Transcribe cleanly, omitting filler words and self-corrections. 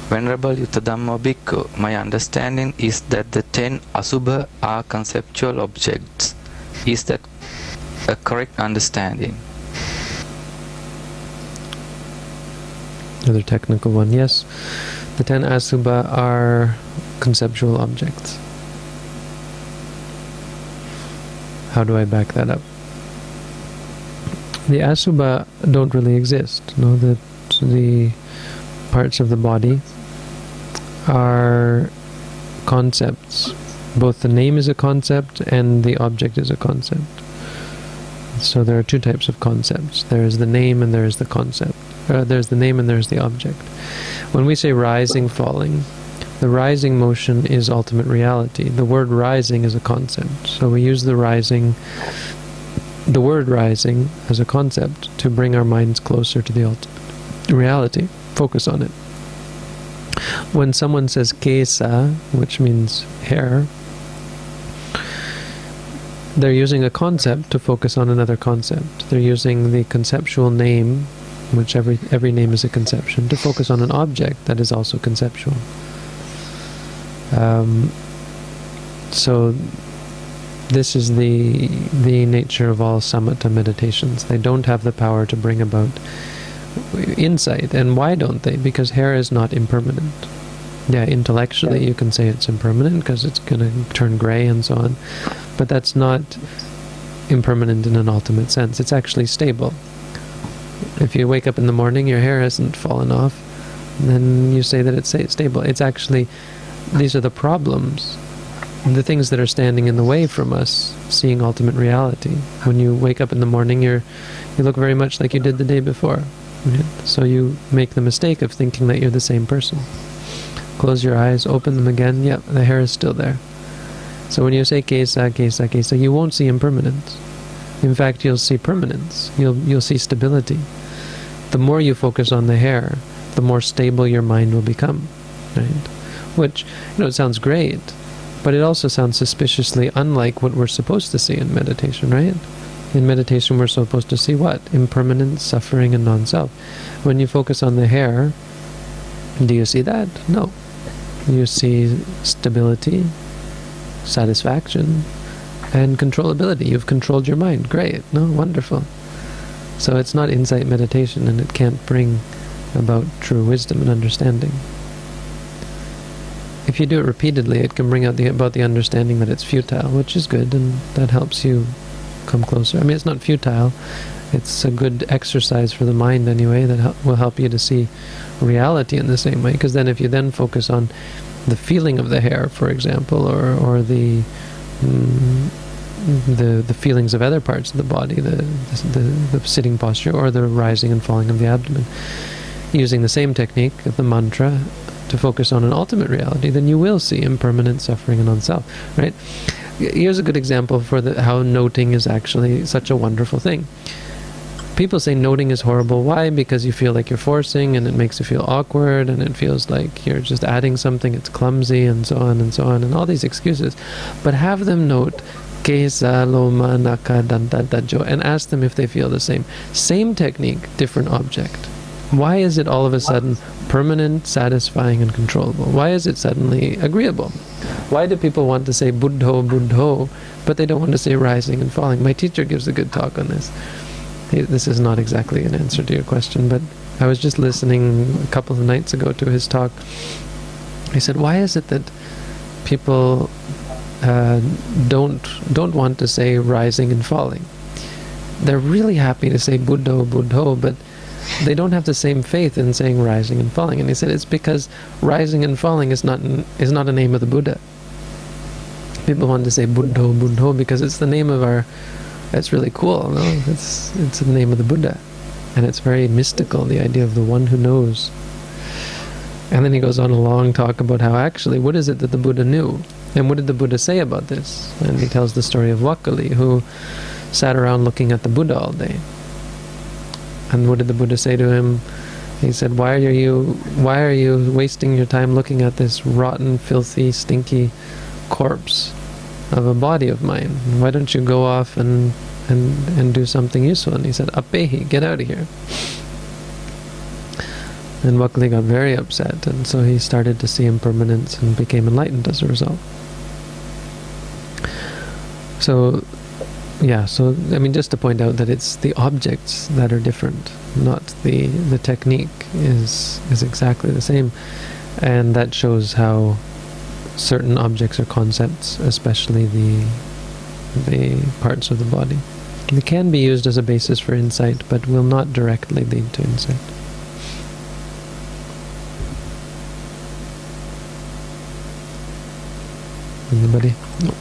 Venerable Yuttadhammo Bhikkhu, my understanding is that the 10 Asubha are conceptual objects. Is that a correct understanding? Another technical one, yes. The 10 Asubha are conceptual objects. How do I back that up? The Asubha don't really exist. No, the parts of the body are concepts. Both the name is a concept and the object is a concept. So there are two types of concepts. There is the name and there is the concept. There's the name and there's the object. When we say rising, falling, the rising motion is ultimate reality. The word rising is a concept. So we use the word rising as a concept to bring our minds closer to the ultimate reality. Focus on it. When someone says kesa, which means hair, they're using a concept to focus on another concept. They're using the conceptual name, which every name is a conception, to focus on an object that is also conceptual. So this is the nature of all samatha meditations. They don't have the power to bring about insight. And why don't they? Because hair is not impermanent. Yeah, intellectually you can say it's impermanent because it's going to turn gray and so on. But that's not impermanent in an ultimate sense. It's actually stable. If you wake up in the morning, your hair hasn't fallen off, then you say that it's stable. It's actually, these are the problems, the things that are standing in the way from us seeing ultimate reality. When you wake up in the morning, you look very much like you did the day before. Right? So you make the mistake of thinking that you're the same person. Close your eyes, open them again, yep, the hair is still there. So when you say kesa, kesa, kesa, you won't see impermanence. In fact, you'll see permanence. You'll see stability. The more you focus on the hair, the more stable your mind will become. Right? Which, it sounds great, but it also sounds suspiciously unlike what we're supposed to see in meditation, right? In meditation, we're supposed to see what? Impermanence, suffering, and non-self. When you focus on the hair, do you see that? No. You see stability, satisfaction, and controllability. You've controlled your mind. Great. No? Wonderful. So it's not insight meditation, and it can't bring about true wisdom and understanding. If you do it repeatedly, it can bring out about the understanding that it's futile, which is good, and that helps you come closer. I mean, it's not futile. It's a good exercise for the mind anyway that will help you to see reality in the same way. Because then if you then focus on the feeling of the hair, for example, or the feelings of other parts of the body, the sitting posture, or the rising and falling of the abdomen, using the same technique of the mantra to focus on an ultimate reality, then you will see impermanent suffering and non-self, right? Here's a good example for how noting is actually such a wonderful thing. People say noting is horrible. Why? Because you feel like you're forcing, and it makes you feel awkward, and it feels like you're just adding something, it's clumsy, and so on, and all these excuses. But have them note kesa, loma, naka, danta, dajo, and ask them if they feel the same. Same technique, different object. Why is it all of a sudden permanent, satisfying, and controllable? Why is it suddenly agreeable? Why do people want to say buddho, buddho, but they don't want to say rising and falling? My teacher gives a good talk on this. This is not exactly an answer to your question, but I was just listening a couple of nights ago to his talk. He said, why is it that people don't want to say rising and falling? They're really happy to say buddho, buddho, but they don't have the same faith in saying rising and falling. And he said it's because rising and falling is not a name of the Buddha. People want to say buddho, buddho because it's the name of our. It's really cool. No, it's the name of the Buddha, and it's very mystical. The idea of the one who knows. And then he goes on a long talk about how actually, what is it that the Buddha knew, and what did the Buddha say about this? And he tells the story of Wakali, who sat around looking at the Buddha all day. And what did the Buddha say to him? He said, why are you wasting your time looking at this rotten, filthy, stinky corpse of a body of mine? Why don't you go off and do something useful? And he said, apehi, get out of here. And Wakli got very upset, and so he started to see impermanence and became enlightened as a result. So, yeah, so, I mean, just to point out that it's the objects that are different, not the technique is exactly the same. And that shows how certain objects or concepts, especially the parts of the body, they can be used as a basis for insight, but will not directly lead to insight. Anybody? No.